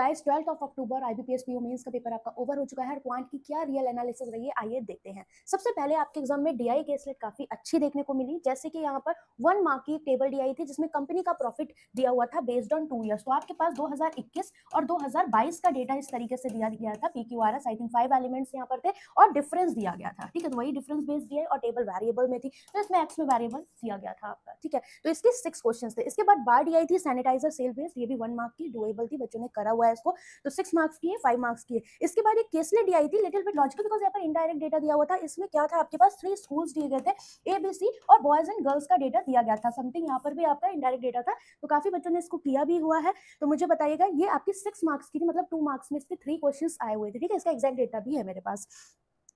Guys 12th of October IBPS PO mains का paper आपका over हो चुका है और क्वांट की क्या रियल एनालिसिस रही है आइए देखते हैं। सबसे पहले आपके एग्जाम में डीआई केस स्लेट काफी अच्छी देखने को मिली, जैसे कि यहाँ पर 1 मार्क की टेबल डीआई थी जिसमें कंपनी का प्रॉफिट दिया हुआ था बेस्ड ऑन 2 इयर्स। तो आपके पास 2021 और 2022 का डेटा इस तरीके से दिया गया था। पीक्यूआरएस आई थिंक 5 एलिमेंट्स यहाँ पर थे और डिफरेंस दिया गया था। ठीक है, तो वही डिफरेंस बेस्ड डीआई और टेबल वेरिएबल में थी, तो इसमें एक्स में वेरिएबल दिया गया था आपका। ठीक है, तो इसके 6 क्वेश्चन थे। इसके बाद बार डीआई थी सैनिटाइजर सेल बेस्ड, ये भी 1 मार्क की डुएबल थी, बच्चों ने करा हुआ है इसको, तो 6 मार्क्स की है, 5 मार्क्स की है। इसके बाद एक केसलेट डी आई थी, लिटिल बिट लॉजिकल बिकॉज यहाँ पर इनडायरेक्ट डेटा दिया हुआ था। इसमें क्या था, आपके पास 3 स्कूल्स दिए गए थे, एबीसी और बॉयज एंड गर्ल्स का डेटा दिया गया था। समथिंग यहाँ पर भी आपका इनडायरेक्ट डेटा था, तो काफी बच्चों ने इसको किया भी हुआ है। तो मुझे बताइएगा, ये आपकी 6 मार्क्स की थी, मतलब 2 मार्क्स में इसके 3 क्वेश्चन आए हुए थे। ठीक है, इसका एग्जैक्ट डेटा भी है मेरे पास।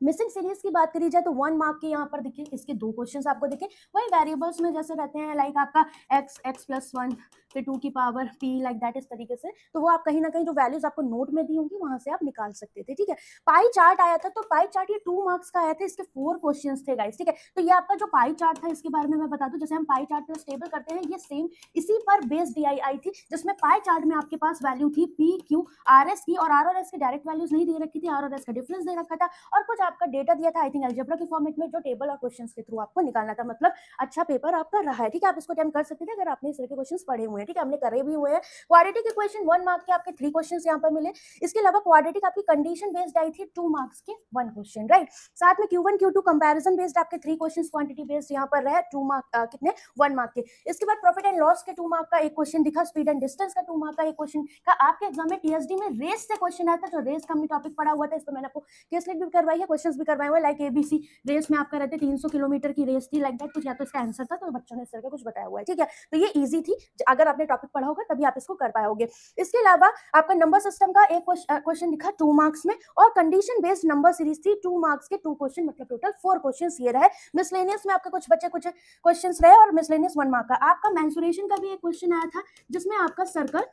मिसिंग सीरीज की बात करी जाए तो 1 मार्क के यहाँ पर देखिए इसके 2 क्वेश्चंस आपको दिखे। वही वेरिएबल्स में जैसे रहते हैं, लाइक आपका x प्लस 1 फिर 2 की पावर p लाइक दैट, इस तरीके से। तो वो आप कहीं ना कहीं जो वैल्यूज आपको नोट में दी होंगी वहां से आप निकाल सकते थे। ठीक है, पाई चार्ट आया था, तो पाई चार्ट ये 2 मार्क्स का आया था, इसके 4 क्वेश्चंस थे गाइस। ठीक है, तो ये आपका जो पाई चार्ट था इसके बारे में मैं बता दूं, जैसे हम पाई चार्ट पे स्टेबल करते हैं, ये सेम इसी पर बेस्ड डीआई आई थी, जिसमें पाई चार्ट में आपके पास वैल्यू थी p q r s की, और आर और एस की डायरेक्ट वैल्यूज नहीं दे रखी थी, आर और एस का डिफरेंस दे रखा था, और कुछ आपका डेटा दिया था आई थिंक अलजेब्रा के फॉर्मेट में, जो टेबल और क्वेश्चंस के थ्रू आपको निकालना था। मतलब अच्छा पेपर आपका रहा है। ठीक है, आप इसको अटेम्प्ट कर सकते थे अगर आपने इस तरह के क्वेश्चंस पढ़े हुए हैं। ठीक है, हमने करे भी हुए हैं। क्वाड्रेटिक के क्वेश्चन 1 मार्क के आपके 3 क्वेश्चंस यहाँ पर मिले। इसके अलावा क्वाड्रेटिक आपकी कंडीशन बेस्ड आई थी 2 मार्क्स के 1 क्वेश्चन, राइट। साथ में Q1 Q2 कंपैरिजन बेस्ड आपके 3 क्वेश्चंस क्वांटिटी बेस्ड यहाँ पर रहे 2 मार्क कितने 1 मार्क के। इसके बाद प्रॉफिट एंड लॉस के 2 मार्क का एक क्वेश्चन दिखा, स्पीड एंड डिस्टेंस का 2 मार्क का एक क्वेश्चन का आपके एग्जाम में टीएसडी में रेस से क्वेश्चन आया था, जो रेस का हमने टॉपिक पढ़ा हुआ था, इस पर मैंने आपको केस भी करवाई है, क्वेश्चंस भी करवाए हुए, लाइक एबीसी रेस में आपका रहते 300 किलोमीटर की रेस थी, लाइक दैट कुछ, या तो इसका आंसर था, तो बच्चों ने इस तरह का कुछ बताया हुआ है। ठीक है, तो ये इजी थी, अगर आपने टॉपिक पढ़ा होगा तभी आप इसको कर पाओगे। इसके अलावा आपका नंबर सिस्टम का एक क्वेश्चन दिखा 2 मार्क्स में, और कंडीशन बेस्ड नंबर सीरीज थी 2 मार्क्स के 2 क्वेश्चन, मतलब टोटल 4 क्वेश्चन ये रहे। मिसलेनियस में आपके कुछ बच्चे कुछ क्वेश्चन रहे, और मिसलेनियस 1 मार्क का। आपका मेंसुरेशन का भी एक क्वेश्चन आया था, जिसमें आपका सर्कल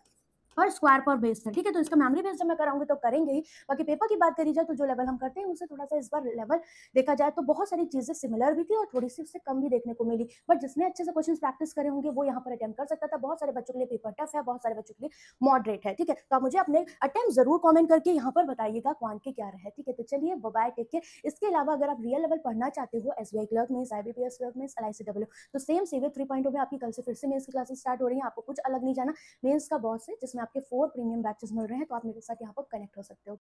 और स्क्वायर पर बेस्ड है। ठीक है, तो इसका मेमोरी बेस्ड जब मैं कराऊंगी तो करेंगे ही। बाकी पेपर की बात करी जाए तो जो लेवल हम करते हैं उससे थोड़ा सा इस बार लेवल देखा जाए तो बहुत सारी चीजें सिमिलर भी थी और थोड़ी सी उससे कम भी देखने को मिली, बट जिसने अच्छे से क्वेश्चन प्रैक्टिस करे होंगे वो यहाँ पर अटेम्प्ट कर सकता था। बहुत सारे बच्चों के लिए पेपर टफ है, बहुत सारे बच्चों के लिए मॉडरेट है। ठीक है, तो आप मुझे अपने अटेम्प्ट जरूर कॉमेंट करके यहाँ पर बताइएगा क्वांट के क्या रहे। ठीक है, तो चलिए बाय, टेक केयर। इसके अलावा अगर आप रियल लेवल पढ़ना चाहते हो, एसबीआई क्लर्क में, आईबीपीएस क्लर्क में, एलआईसीडब्ल्यू, तो सेम सेवियर 3.0 में आपकी कल से फिर से मेंस की क्लासेस स्टार्ट हो रही है। आपको कुछ अलग नहीं जाना, मेंस का बॉस है जिसमें आपके 4 प्रीमियम बैचेस मिल रहे हैं, तो आप मेरे साथ यहाँ पर कनेक्ट हो सकते हो।